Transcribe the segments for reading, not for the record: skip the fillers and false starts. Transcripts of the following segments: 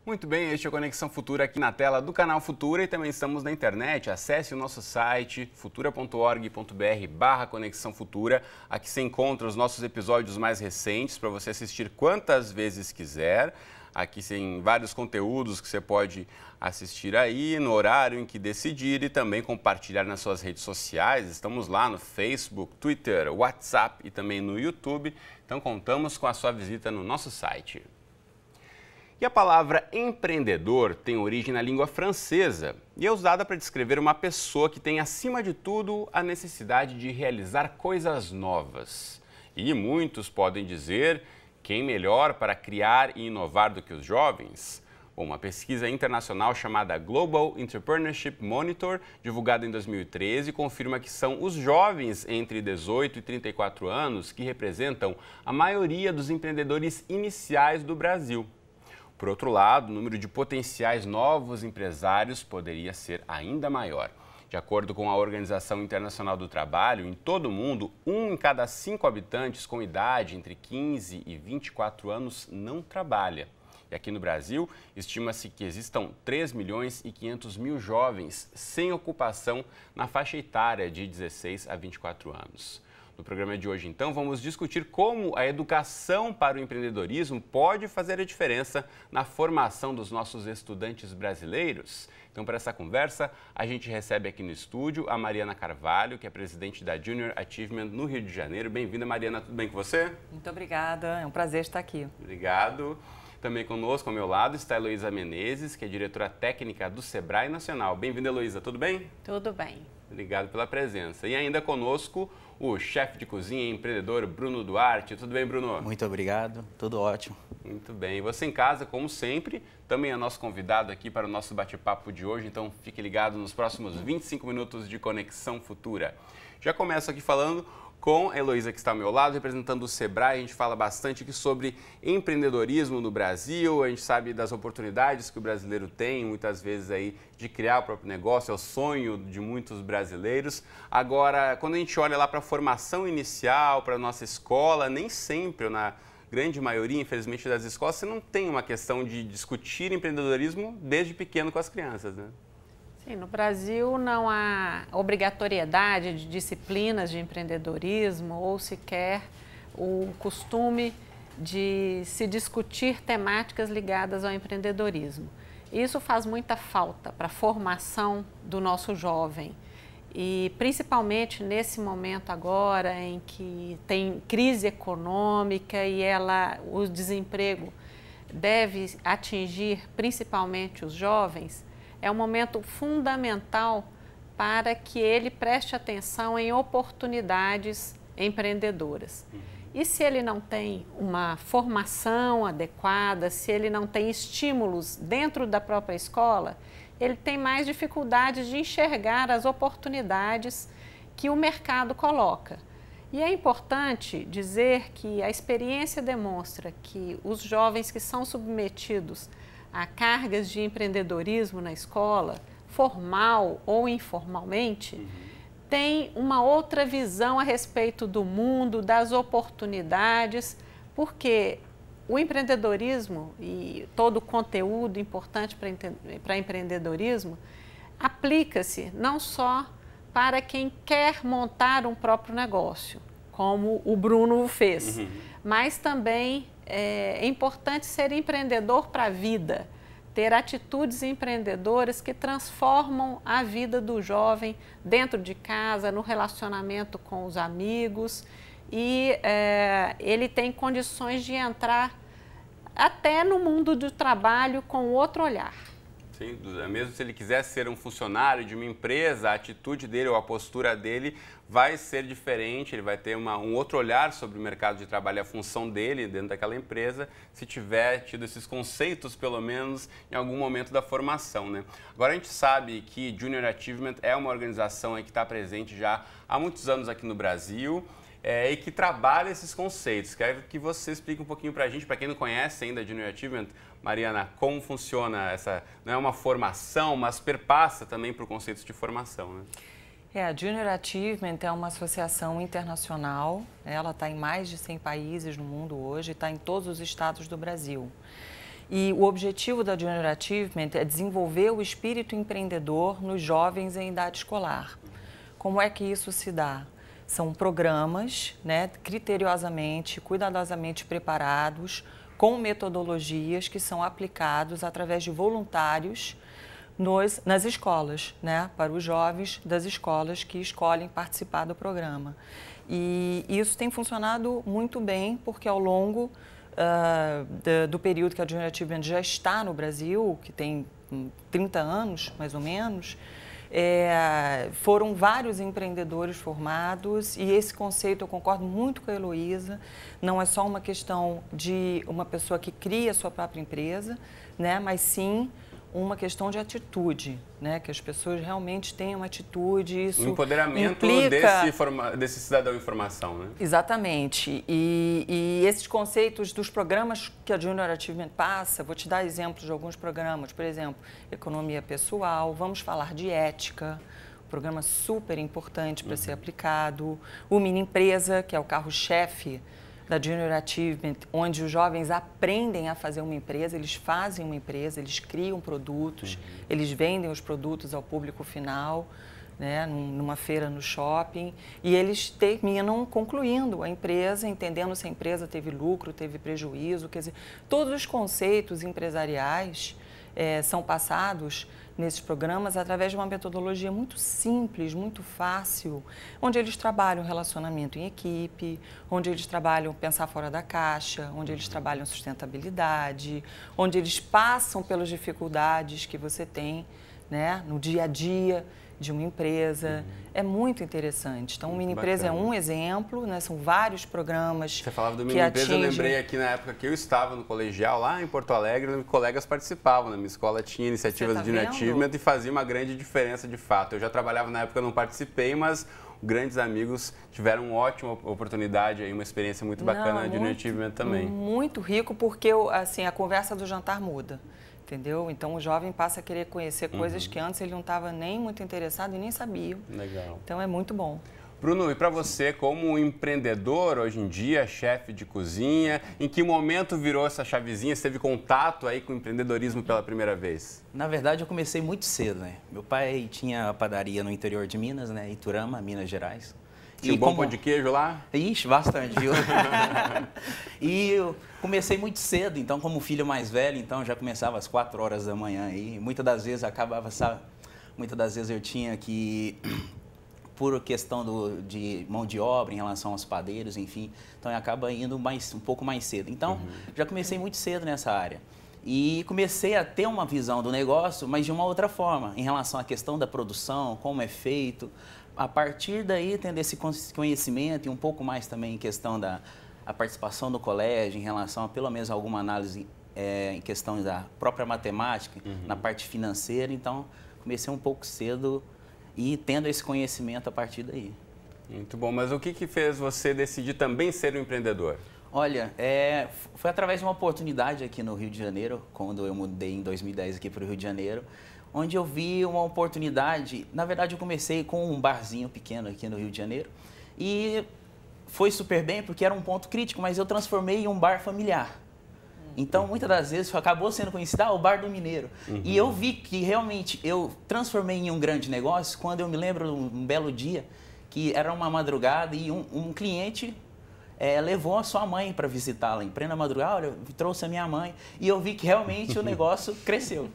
Muito bem, este é o Conexão Futura aqui na tela do canal Futura e também estamos na internet. Acesse o nosso site futura.org.br/Conexão Futura. Aqui você encontra os nossos episódios mais recentes para você assistir quantas vezes quiser. Aqui tem vários conteúdos que você pode assistir aí no horário em que decidir e também compartilhar nas suas redes sociais. Estamos lá no Facebook, Twitter, WhatsApp e também no YouTube. Então contamos com a sua visita no nosso site. E a palavra empreendedor tem origem na língua francesa e é usada para descrever uma pessoa que tem, acima de tudo, a necessidade de realizar coisas novas. E muitos podem dizer: quem melhor para criar e inovar do que os jovens? Bom, uma pesquisa internacional chamada Global Entrepreneurship Monitor, divulgada em 2013, confirma que são os jovens entre 18 e 34 anos que representam a maioria dos empreendedores iniciais do Brasil. Por outro lado, o número de potenciais novos empresários poderia ser ainda maior. De acordo com a Organização Internacional do Trabalho, em todo o mundo, 1 em cada 5 habitantes com idade entre 15 e 24 anos não trabalha. E aqui no Brasil, estima-se que existam 3.500.000 jovens sem ocupação na faixa etária de 16 a 24 anos. No programa de hoje, então, vamos discutir como a educação para o empreendedorismo pode fazer a diferença na formação dos nossos estudantes brasileiros. Então, para essa conversa, a gente recebe aqui no estúdio a Mariana Carvalho, que é presidente da Junior Achievement no Rio de Janeiro. Bem-vinda, Mariana. Tudo bem com você? Muito obrigada. É um prazer estar aqui. Obrigado. Também conosco, ao meu lado, está a Heloísa Menezes, que é diretora técnica do Sebrae Nacional. Bem-vinda, Heloísa. Tudo bem? Tudo bem. Obrigado pela presença. E ainda conosco, o chefe de cozinha e empreendedor Bruno Duarte. Tudo bem, Bruno? Muito obrigado, tudo ótimo. Muito bem. E você em casa, como sempre, também é nosso convidado aqui para o nosso bate-papo de hoje, então fique ligado nos próximos 25 minutos de Conexão Futura. Já começo aqui falando com a Heloísa, que está ao meu lado, representando o Sebrae. A gente fala bastante aqui sobre empreendedorismo no Brasil, a gente sabe das oportunidades que o brasileiro tem, muitas vezes aí, de criar o próprio negócio, é o sonho de muitos brasileiros. Agora, quando a gente olha lá para a formação inicial, para a nossa escola, nem sempre, ou na grande maioria, infelizmente, das escolas, você não tem uma questão de discutir empreendedorismo desde pequeno com as crianças, né? Sim, no Brasil não há obrigatoriedade de disciplinas de empreendedorismo ou sequer o costume de se discutir temáticas ligadas ao empreendedorismo. Isso faz muita falta para a formação do nosso jovem e principalmente nesse momento agora em que tem crise econômica e o desemprego deve atingir principalmente os jovens. É um momento fundamental para que ele preste atenção em oportunidades empreendedoras. E se ele não tem uma formação adequada, se ele não tem estímulos dentro da própria escola, ele tem mais dificuldade de enxergar as oportunidades que o mercado coloca. E é importante dizer que a experiência demonstra que os jovens que são submetidos a cargas de empreendedorismo na escola, formal ou informalmente, tem uma outra visão a respeito do mundo, das oportunidades, porque o empreendedorismo e todo o conteúdo importante para empreendedorismo aplica-se não só para quem quer montar um próprio negócio, como o Bruno fez, mas também é importante ser empreendedor para a vida, ter atitudes empreendedoras que transformam a vida do jovem dentro de casa, no relacionamento com os amigos e ele tem condições de entrar até no mundo do trabalho com outro olhar. Sim, mesmo se ele quiser ser um funcionário de uma empresa, a atitude dele ou a postura dele vai ser diferente, ele vai ter um outro olhar sobre o mercado de trabalho e a função dele dentro daquela empresa, se tiver tido esses conceitos, pelo menos, em algum momento da formação, né? Agora, a gente sabe que Junior Achievement é uma organização que está presente já há muitos anos aqui no Brasil, e que trabalha esses conceitos. Quero que você explique um pouquinho para a gente, para quem não conhece ainda a Junior Achievement, Mariana, como funciona essa, não é uma formação, mas perpassa também por conceitos de formação, né? A Junior Achievement é uma associação internacional, ela está em mais de 100 países no mundo hoje, está em todos os estados do Brasil. E o objetivo da Junior Achievement é desenvolver o espírito empreendedor nos jovens em idade escolar. Como é que isso se dá? São programas, criteriosamente, cuidadosamente preparados, com metodologias que são aplicados através de voluntários nas escolas, para os jovens das escolas que escolhem participar do programa. E isso tem funcionado muito bem, porque ao longo do período que a Junior Achievement já está no Brasil, que tem 30 anos, mais ou menos, foram vários empreendedores formados, e esse conceito, eu concordo muito com a Heloísa, não é só uma questão de uma pessoa que cria a sua própria empresa, mas sim uma questão de atitude, que as pessoas realmente tenham atitude, isso o empoderamento implica... desse cidadão em formação, né? Exatamente. E esses conceitos dos programas que a Junior Achievement passa, vou te dar exemplos de alguns programas, por exemplo, economia pessoal, vamos falar de ética, um programa super importante para ser aplicado, o Mini Empresa, que é o carro-chefe da Junior Achievement, onde os jovens aprendem a fazer uma empresa, eles fazem uma empresa, eles criam produtos, eles vendem os produtos ao público final, numa feira no shopping, e eles terminam concluindo a empresa, entendendo se a empresa teve lucro, teve prejuízo, quer dizer, todos os conceitos empresariais são passados nesses programas através de uma metodologia muito simples, muito fácil, onde eles trabalham relacionamento em equipe, onde eles trabalham pensar fora da caixa, onde eles trabalham sustentabilidade, onde eles passam pelas dificuldades que você tem, no dia a dia de uma empresa. É muito interessante. Então, o Mini Empresa é um exemplo, são vários programas. Você falava do Mini Empresa, eu lembrei aqui na época que eu estava no colegial, lá em Porto Alegre, colegas participavam, na minha escola tinha iniciativas de Junior Achievement e fazia uma grande diferença de fato. Eu já trabalhava na época, não participei, mas grandes amigos tiveram uma ótima oportunidade, uma experiência muito bacana na Junior Achievement também. Muito rico, porque assim, a conversa do jantar muda. Entendeu? Então, o jovem passa a querer conhecer coisas que antes ele não estava nem muito interessado e nem sabia. Legal. Então, é muito bom. Bruno, e para você, como empreendedor hoje em dia, chefe de cozinha, em que momento virou essa chavezinha? Você teve contato aí com o empreendedorismo pela primeira vez? Na verdade, eu comecei muito cedo, Meu pai tinha padaria no interior de Minas, Iturama, Minas Gerais. Tinha um bom pão de queijo lá? Ixi, bastante, viu? E eu comecei muito cedo, então como filho mais velho, então já começava às 4 horas da manhã e muitas das vezes muitas das vezes eu tinha que, por questão de mão de obra em relação aos padeiros, enfim, então eu acaba indo um pouco mais cedo. Então, já comecei muito cedo nessa área. E comecei a ter uma visão do negócio, mas de uma outra forma, em relação à questão da produção, como é feito. A partir daí, tendo esse conhecimento e um pouco mais também em questão da participação do colégio, em relação a pelo menos alguma análise em questão da própria matemática, na parte financeira. Então, comecei um pouco cedo e tendo esse conhecimento a partir daí. Muito bom. Mas o que fez você decidir também ser um empreendedor? Olha, foi através de uma oportunidade aqui no Rio de Janeiro, quando eu mudei em 2010 aqui para o Rio de Janeiro, onde eu vi uma oportunidade. Na verdade, eu comecei com um barzinho pequeno aqui no Rio de Janeiro e foi super bem porque era um ponto crítico, mas eu transformei em um bar familiar. Então, muitas das vezes, acabou sendo conhecido o Bar do Mineiro. E eu vi que realmente eu transformei em um grande negócio quando eu me lembro um belo dia que era uma madrugada e um cliente levou a sua mãe para visitá-la em plena madrugada, olha, trouxe a minha mãe e eu vi que realmente o negócio cresceu.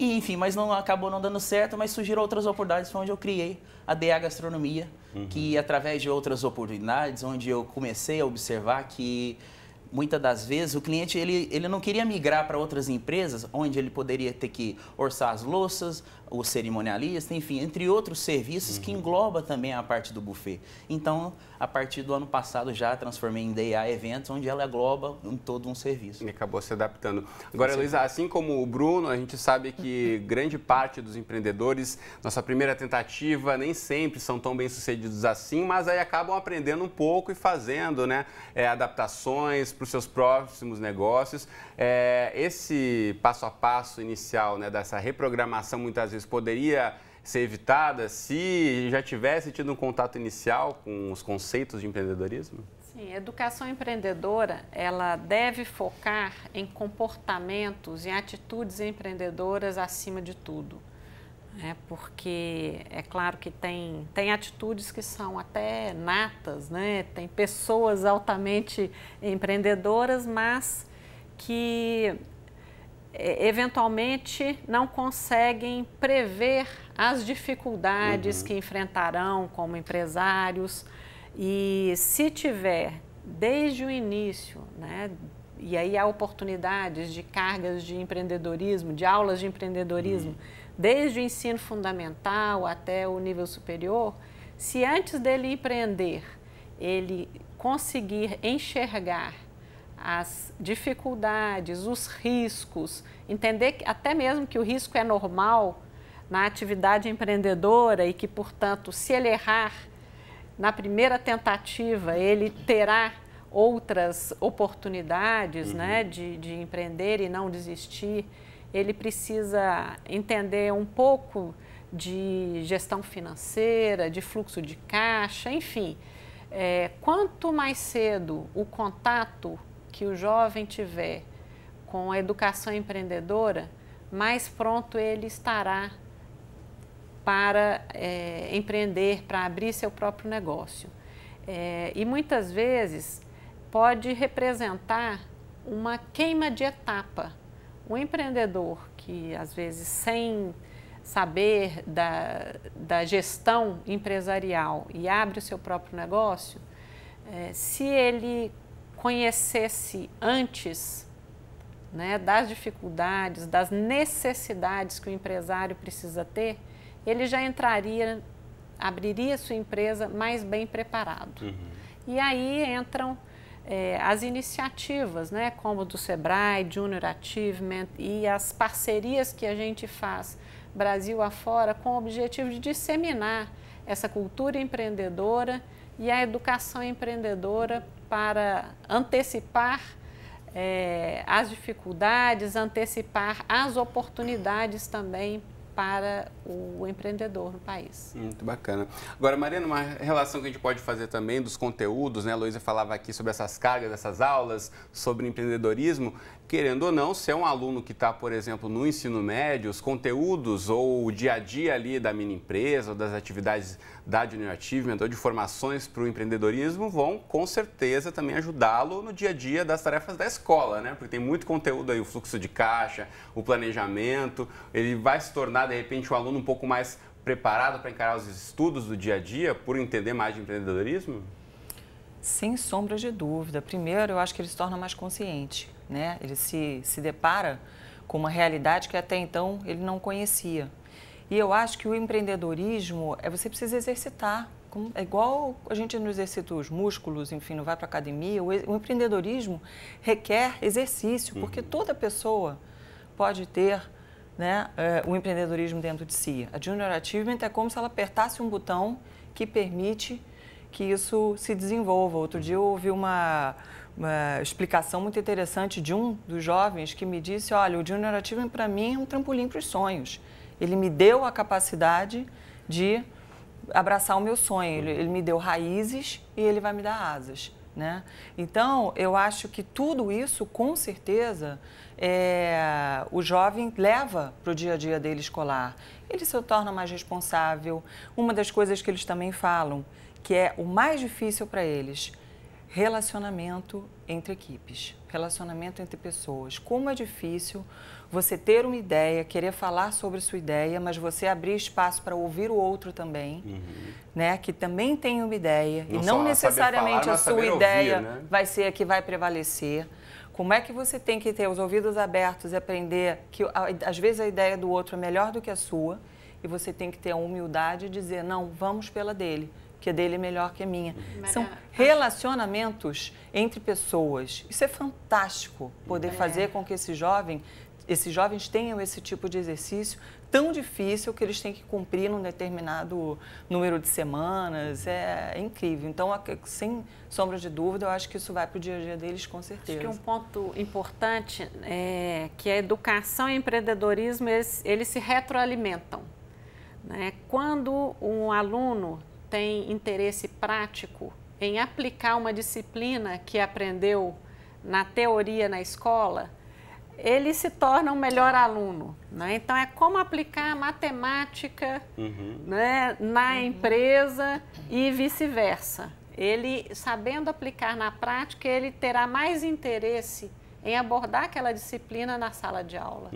E, enfim, mas acabou não dando certo, mas surgiram outras oportunidades, foi onde eu criei a DA Gastronomia, que através de outras oportunidades, onde eu comecei a observar que muitas das vezes o cliente ele não queria migrar para outras empresas, onde ele poderia ter que orçar as louças, o cerimonialista, enfim, entre outros serviços que engloba também a parte do buffet. Então, a partir do ano passado já transformei em DA Eventos, onde ela engloba todo um serviço. E acabou se adaptando. Agora, Heloísa, assim como o Bruno, a gente sabe que grande parte dos empreendedores, nossa primeira tentativa, nem sempre são tão bem sucedidos assim, mas aí acabam aprendendo um pouco e fazendo, adaptações para os seus próximos negócios. Esse passo a passo inicial, dessa reprogramação, muitas vezes poderia ser evitada se já tivesse tido um contato inicial com os conceitos de empreendedorismo? Sim, a educação empreendedora, ela deve focar em comportamentos e atitudes empreendedoras acima de tudo. Porque é claro que tem atitudes que são até natas, né? Tem pessoas altamente empreendedoras, mas que eventualmente não conseguem prever as dificuldades que enfrentarão como empresários. E se tiver desde o início, né? E aí há oportunidades de cargas de empreendedorismo, de aulas de empreendedorismo, desde o ensino fundamental até o nível superior, se antes dele empreender, ele conseguir enxergar as dificuldades, os riscos, entender que, até mesmo que o risco é normal na atividade empreendedora e que, portanto, se ele errar na primeira tentativa, ele terá outras oportunidades, né, de empreender e não desistir. Ele precisa entender um pouco de gestão financeira, de fluxo de caixa, enfim. Quanto mais cedo o contato que o jovem tiver com a educação empreendedora, mais pronto ele estará para empreender, para abrir seu próprio negócio. E muitas vezes pode representar uma queima de etapa. O empreendedor que, às vezes, sem saber da gestão empresarial e abre o seu próprio negócio, se ele conhecesse antes, né, das dificuldades, das necessidades que o empresário precisa ter, ele já abriria sua empresa mais bem preparado. E aí entram as iniciativas, né, como do Sebrae, Junior Achievement e as parcerias que a gente faz Brasil afora com o objetivo de disseminar essa cultura empreendedora e a educação empreendedora para antecipar as dificuldades, antecipar as oportunidades também para o empreendedor no país. Muito bacana. Agora, Mariana, uma relação que a gente pode fazer também dos conteúdos, né? A Luísa falava aqui sobre essas cargas, essas aulas, sobre empreendedorismo. Querendo ou não, se é um aluno que está, por exemplo, no ensino médio, os conteúdos ou o dia a dia ali da mini empresa, ou das atividades da Junior Achievement, ou de formações para o empreendedorismo, vão com certeza também ajudá-lo no dia a dia das tarefas da escola, né? Porque tem muito conteúdo aí, o fluxo de caixa, o planejamento, ele vai se tornar, de repente, um aluno um pouco mais preparado para encarar os estudos do dia a dia, por entender mais de empreendedorismo? Sem sombra de dúvida. Primeiro, eu acho que ele se torna mais consciente, né? Ele se depara com uma realidade que até então ele não conhecia. E eu acho que o empreendedorismo, você precisa exercitar. É igual a gente não exercita os músculos, enfim, não vai para a academia. O empreendedorismo requer exercício, porque toda pessoa pode ter, né, o empreendedorismo dentro de si. A Junior Achievement é como se ela apertasse um botão que permite que isso se desenvolva. Outro dia eu ouvi uma explicação muito interessante de um dos jovens que me disse, olha, o Junior Achievement para mim é um trampolim para os sonhos. Ele me deu a capacidade de abraçar o meu sonho, ele me deu raízes e ele vai me dar asas, né? Então, eu acho que tudo isso, com certeza, o jovem leva para o dia a dia dele escolar. Ele se torna mais responsável. Uma das coisas que eles também falam, que é o mais difícil para eles, relacionamento entre equipes, relacionamento entre pessoas. Como é difícil você ter uma ideia, querer falar sobre sua ideia, mas você abrir espaço para ouvir o outro também, né, que também tem uma ideia e não necessariamente falar, a sua ideia ouvir, né, vai ser a que vai prevalecer. Como é que você tem que ter os ouvidos abertos e aprender que às vezes a ideia do outro é melhor do que a sua e você tem que ter a humildade de dizer, não, vamos pela dele, que a dele é melhor que a minha. São relacionamentos entre pessoas. Isso é fantástico, poder fazer com que esses jovens tenham esse tipo de exercício tão difícil que eles têm que cumprir num determinado número de semanas. É incrível. Então, sem sombra de dúvida, eu acho que isso vai para o dia a dia deles, com certeza. Acho que um ponto importante é que a educação e o empreendedorismo, eles se retroalimentam. né? Quando um aluno tem interesse prático em aplicar uma disciplina que aprendeu na teoria na escola, ele se torna um melhor aluno, né? Então, é como aplicar a matemática, né, na empresa e vice-versa. Ele, sabendo aplicar na prática, ele terá mais interesse em abordar aquela disciplina na sala de aula.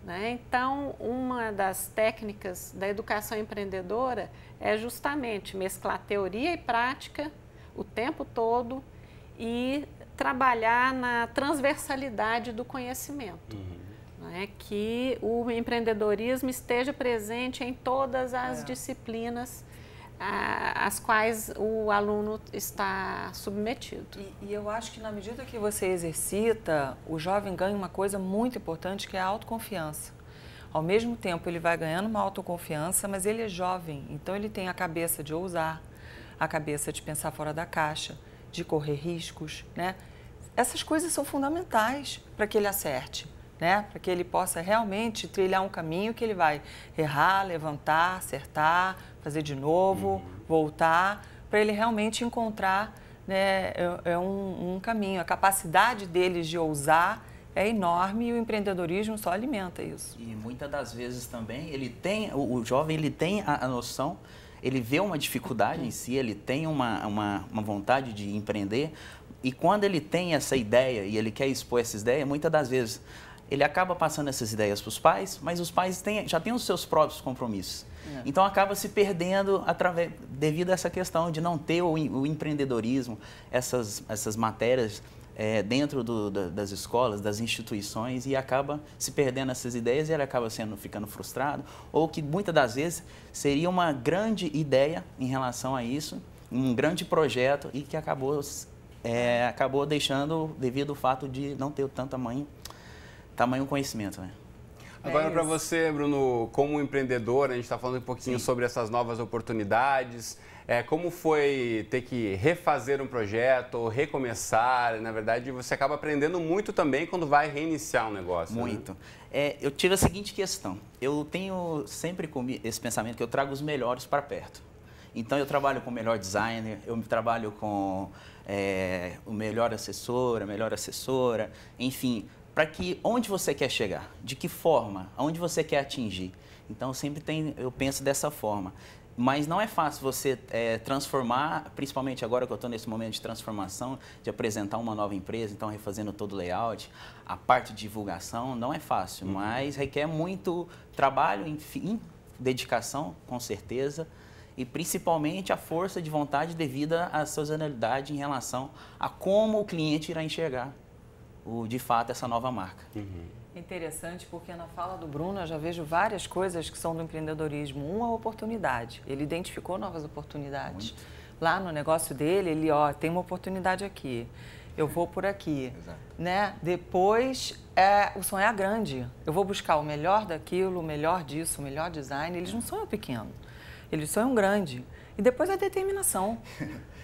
Né? Então, uma das técnicas da educação empreendedora é justamente mesclar teoria e prática o tempo todo e trabalhar na transversalidade do conhecimento. Né? Que o empreendedorismo esteja presente em todas as disciplinas às quais o aluno está submetido. E eu acho que na medida que você exercita, o jovem ganha uma coisa muito importante, que é a autoconfiança. Ao mesmo tempo, ele vai ganhando uma autoconfiança, mas ele é jovem, então ele tem a cabeça de ousar, a cabeça de pensar fora da caixa, de correr riscos, né? Essas coisas são fundamentais para que ele acerte, né? Para que ele possa realmente trilhar um caminho que ele vai errar, levantar, acertar, fazer de novo, voltar, para ele realmente encontrar, né, um caminho. A capacidade deles de ousar é enorme e o empreendedorismo só alimenta isso. E muitas das vezes também o jovem ele tem a noção, ele vê uma dificuldade em si, ele tem uma vontade de empreender, e quando ele tem essa ideia e ele quer expor essa ideia, muitas das vezes ele acaba passando essas ideias para os pais, mas os pais já têm os seus próprios compromissos. Então acaba se perdendo devido a essa questão de não ter o empreendedorismo, essas matérias dentro das escolas, das instituições, e acaba se perdendo essas ideias e ele acaba ficando frustrado, ou que muitas das vezes seria uma grande ideia em relação a isso, um grande projeto, e que acabou deixando devido ao fato de não ter tanto tamanho conhecimento, né? Agora, para você, Bruno, como empreendedor, a gente está falando um pouquinho sobre essas novas oportunidades. Como foi ter que refazer um projeto ou recomeçar? Na verdade, você acaba aprendendo muito também quando vai reiniciar um negócio. Muito. Né? Eu tive a seguinte questão. Eu tenho sempre comigo esse pensamento que eu trago os melhores para perto. Então, eu trabalho com o melhor designer, eu trabalho com o melhor assessor, a melhor assessora, enfim, para que onde você quer chegar, de que forma, aonde você quer atingir. Então, eu penso dessa forma. Mas não é fácil você transformar, principalmente agora que eu estou nesse momento de transformação, de apresentar uma nova empresa, então refazendo todo o layout, a parte de divulgação, não é fácil, mas requer muito trabalho, enfim, dedicação, com certeza, e principalmente a força de vontade devido à sazonalidade em relação a como o cliente irá enxergar, de fato, essa nova marca. Interessante, porque na fala do Bruno eu já vejo várias coisas que são do empreendedorismo. Uma, a oportunidade. Ele identificou novas oportunidades. Muito. Lá no negócio dele, ele, tem uma oportunidade aqui, eu vou por aqui. Exato. Né? Depois, o sonho é grande. Eu vou buscar o melhor daquilo, o melhor disso, o melhor design. Eles não sonham pequeno, eles sonham grande. E depois a determinação.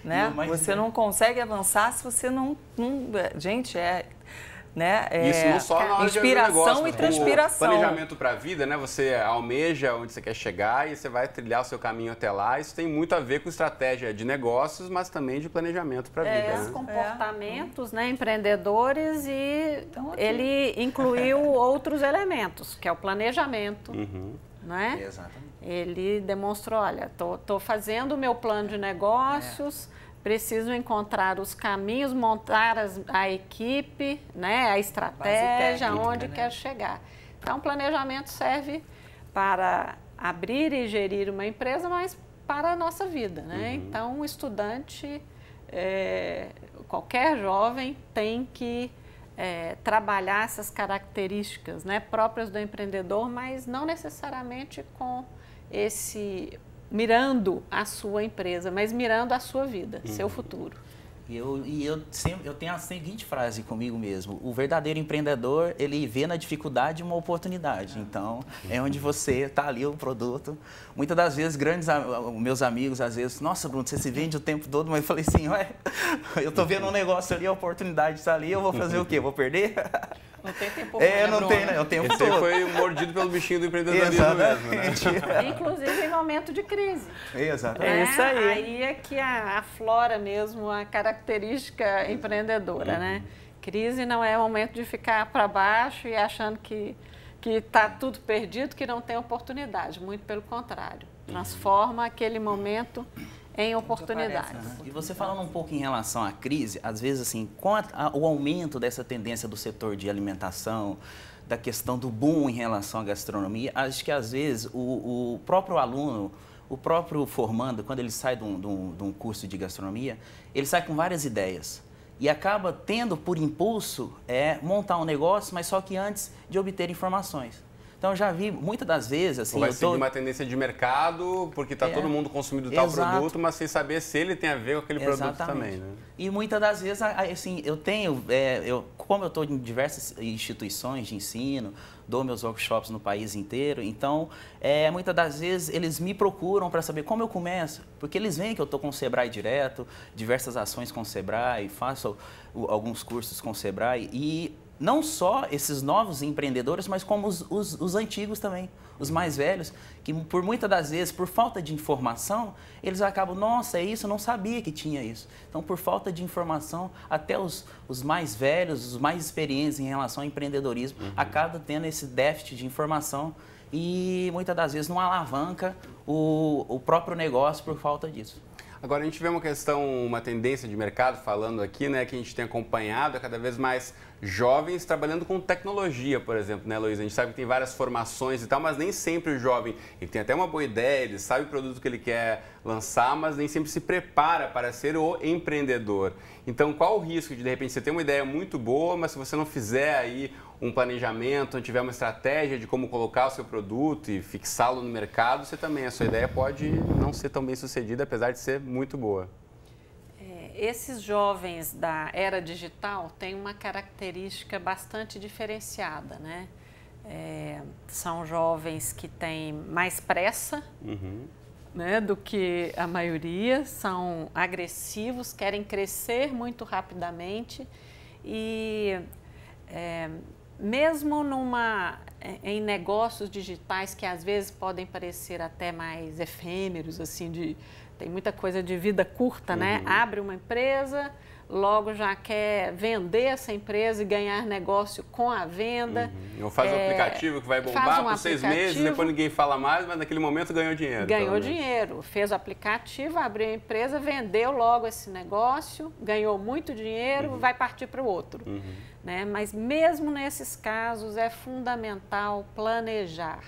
Né? Você não consegue avançar se você não gente, né? Isso não só na hora inspiração de negócio, e transpiração. Planejamento para a vida, né? Você almeja onde você quer chegar e você vai trilhar o seu caminho até lá. Isso tem muito a ver com estratégia de negócios, mas também de planejamento para a vida. Os comportamentos, né, empreendedores, e então, ele incluiu outros elementos, que é o planejamento, né? Exatamente. Ele demonstrou, olha, tô fazendo o meu plano de negócios. Preciso encontrar os caminhos, montar a equipe, né, a estratégia, onde quero chegar. Então, o planejamento serve para abrir e gerir uma empresa, mas para a nossa vida, né? Então, o estudante, qualquer jovem, tem que trabalhar essas características, né, próprias do empreendedor, mas não necessariamente com mirando a sua empresa, mas mirando a sua vida, seu futuro. Eu tenho a seguinte frase comigo mesmo: o verdadeiro empreendedor, ele vê na dificuldade uma oportunidade. Então, é onde você está ali, o produto. Muitas das vezes, meus amigos, às vezes, nossa, Bruno, você se vende o tempo todo, mas eu falei assim, eu estou vendo um negócio ali, a oportunidade está ali, eu vou fazer o quê? Vou perder? Não tem tempo não tem, né? O tempo Esse todo. foi mordido pelo bichinho do empreendedorismo mesmo, né? Inclusive em momento de crise. Exatamente. É isso aí. Aí é que aflora mesmo a característica empreendedora, né? Crise não é momento de ficar para baixo e achando que está tudo perdido, que não tem oportunidade. Muito pelo contrário. Transforma aquele momento em oportunidades. E você falando um pouco em relação à crise, às vezes assim, com o aumento dessa tendência do setor de alimentação, da questão do boom em relação à gastronomia, acho que às vezes o próprio aluno, o próprio formando, quando ele sai de um curso de gastronomia, ele sai com várias ideias. E acaba tendo por impulso montar um negócio, mas só que antes de obter informações. Então, eu já vi muitas das vezes... Assim, ou vai seguir uma tendência de mercado, porque está todo mundo consumindo tal produto, mas sem saber se ele tem a ver com aquele produto também. Né? E muitas das vezes, assim, como eu estou em diversas instituições de ensino, dou meus workshops no país inteiro, então, muitas das vezes, eles me procuram para saber como eu começo, porque eles veem que eu estou com o Sebrae direto, diversas ações com o Sebrae, faço alguns cursos com o Sebrae e... Não só esses novos empreendedores, mas como os antigos também, os mais velhos, que por muitas das vezes, por falta de informação, eles acabam, nossa, é isso, eu não sabia que tinha isso. Então, por falta de informação, até os mais velhos, os mais experientes em relação ao empreendedorismo, acabam tendo esse déficit de informação e muitas das vezes não alavanca o próprio negócio por falta disso. Agora, a gente vê uma tendência de mercado falando aqui, né, que a gente tem acompanhado, cada vez mais jovens trabalhando com tecnologia, por exemplo, né, Luiz? A gente sabe que tem várias formações e tal, mas nem sempre o jovem, ele tem até uma boa ideia, ele sabe o produto que ele quer lançar, mas nem sempre se prepara para ser o empreendedor. Então, qual o risco de repente, você ter uma ideia muito boa, mas se você não fizer aí um planejamento, não tiver uma estratégia de como colocar o seu produto e fixá-lo no mercado, a sua ideia pode não ser tão bem sucedida, apesar de ser muito boa. Esses jovens da era digital têm uma característica bastante diferenciada, né? São jovens que têm mais pressa, né, do que a maioria, são agressivos, querem crescer muito rapidamente e mesmo em negócios digitais que às vezes podem parecer até mais efêmeros, assim, tem muita coisa de vida curta, né? Abre uma empresa, logo já quer vender essa empresa e ganhar negócio com a venda. Ou faz um aplicativo que vai bombar por 6 meses, depois ninguém fala mais, mas naquele momento ganhou dinheiro. Ganhou dinheiro, fez o aplicativo, abriu a empresa, vendeu logo esse negócio, ganhou muito dinheiro, vai partir para o outro. Né? Mas mesmo nesses casos é fundamental planejar.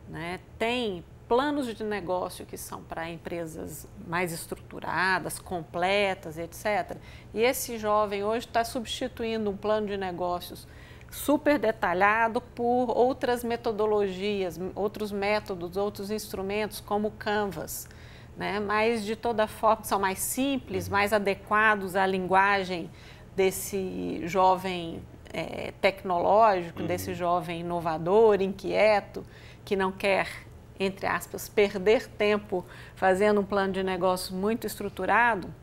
Né? Tem planos de negócio que são para empresas mais estruturadas, completas, etc. E esse jovem hoje está substituindo um plano de negócios super detalhado por outras metodologias, outros métodos, outros instrumentos, como o Canvas. Né? Mas, de toda forma, são mais simples, mais adequados à linguagem desse jovem tecnológico, desse jovem inovador, inquieto, que não quer, entre aspas, perder tempo fazendo um plano de negócio muito estruturado,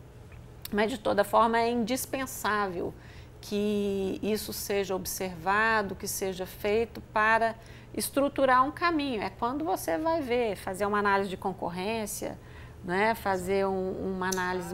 mas de toda forma é indispensável que isso seja observado, que seja feito para estruturar um caminho. É quando você vai ver, fazer uma análise de concorrência, né, fazer uma análise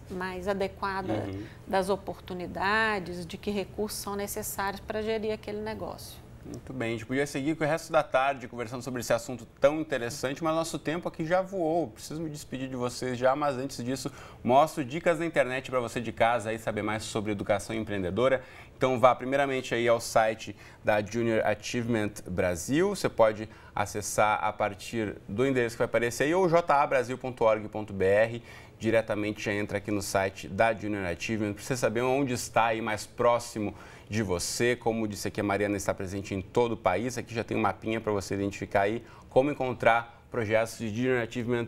mais adequada das oportunidades, de que recursos são necessários para gerir aquele negócio. Muito bem, a gente podia seguir com o resto da tarde conversando sobre esse assunto tão interessante, mas nosso tempo aqui já voou. Preciso me despedir de vocês já, mas antes disso, mostro dicas na internet para você de casa aí saber mais sobre educação empreendedora. Então vá primeiramente aí ao site da Junior Achievement Brasil, você pode acessar a partir do endereço que vai aparecer aí, ou jabrasil.org.br, diretamente já entra aqui no site da Junior Achievement, para você saber onde está aí mais próximo de você. Como disse aqui, a Mariana está presente em todo o país. Aqui já tem um mapinha para você identificar aí como encontrar projetos de Junior Achievement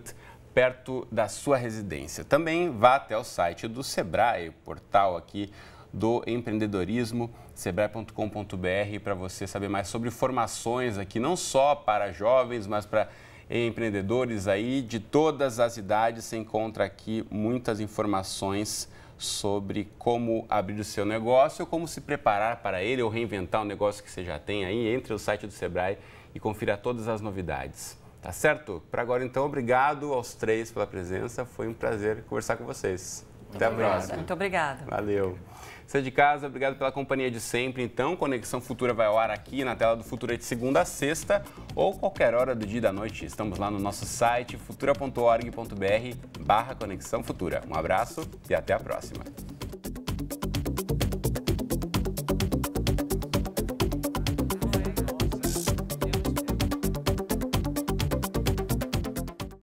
perto da sua residência. Também vá até o site do Sebrae, o portal aqui do empreendedorismo, sebrae.com.br, para você saber mais sobre formações aqui, não só para jovens, mas para empreendedores aí de todas as idades. Você encontra aqui muitas informações sobre como abrir o seu negócio, ou como se preparar para ele ou reinventar o negócio que você já tem aí. Entre no site do Sebrae e confira todas as novidades. Tá certo? Para agora, então, obrigado aos três pela presença. Foi um prazer conversar com vocês. Até a próxima. Muito obrigada. Valeu. Você de casa, obrigado pela companhia de sempre. Então, Conexão Futura vai ao ar aqui na tela do Futura de segunda a sexta ou qualquer hora do dia e da noite. Estamos lá no nosso site futura.org.br/Conexão Futura. Um abraço e até a próxima.